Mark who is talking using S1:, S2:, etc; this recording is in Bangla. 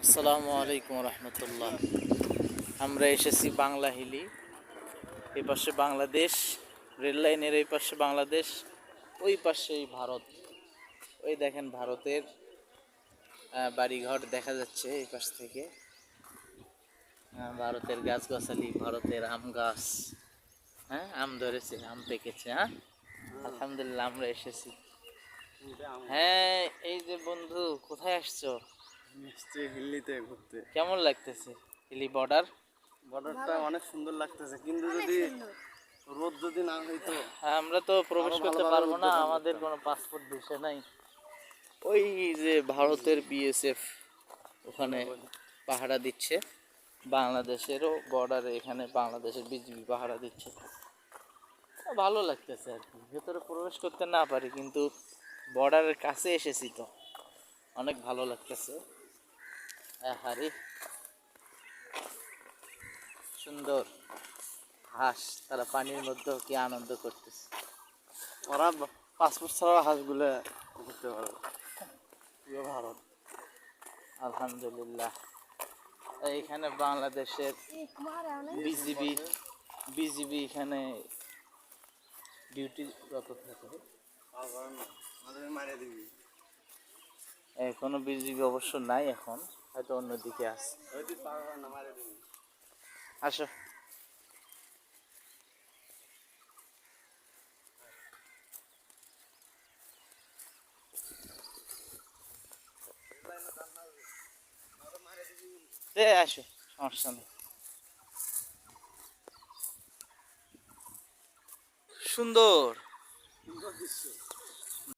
S1: আসসালামু আলাইকুম রহমতুল্লাহ। আমরা এসেছি বাংলা হিলি। এই পাশে বাংলাদেশ, রেল লাইনের এই পাশে বাংলাদেশ, ওই পাশেই ভারত। ওই দেখেন ভারতের বাড়িঘর দেখা যাচ্ছে এই পাশ থেকে। ভারতের গাছগাছালি, ভারতের আম গাছ। হ্যাঁ, আম ধরেছে, আম পেকেছে। হ্যাঁ, আলহামদুলিল্লাহ আমরা এসেছি। হ্যাঁ, এই যে বন্ধু, কোথায় আসছো?
S2: মিষ্টি হিল্লিতে ঘুরতে।
S1: কেমন লাগতেছে হিলি বর্ডার?
S2: বর্ডারটা অনেক সুন্দর লাগতেছে, কিন্তু যদি রোদ যদি না হইতো
S1: আমরা তো প্রবেশ
S2: আরো
S1: করতে
S2: ভালোভাবে
S1: পারবো না,
S2: উদ্বোধন
S1: আমাদের
S2: করতাম।
S1: কোনো পাসপোর্ট ভিসা নাই। ওই যে ভারতের বিএসএফ ওখানে পাহারা দিচ্ছে, বাংলাদেশেরও বর্ডারে এখানে বাংলাদেশের বিজিবি পাহারা দিচ্ছে। ভালো লাগতেছে আর কি, ভেতরে প্রবেশ করতে না পারি কিন্তু বর্ডারের কাছে এসেছি তো অনেক ভালো লাগতেছে। আরে সুন্দর হাঁস, তারা পানির মধ্যেও কি আনন্দ করতেছে।
S2: ওরা পাসপোর্ট ছাড়া হাঁসগুলো ঘুরতে পারবে।
S1: প্রিয় ভারত, আলহামদুলিল্লাহ। এইখানে বাংলাদেশের বিজিবি বিজিবি এখানে ডিউটিরত থাকে। এখনো বিজিবি অবশ্য নাই, এখন হয়তো অন্যদিকে আছে। আসো। আসো, সমস্যা নেই। সুন্দর
S2: সুন্দর দৃশ্য।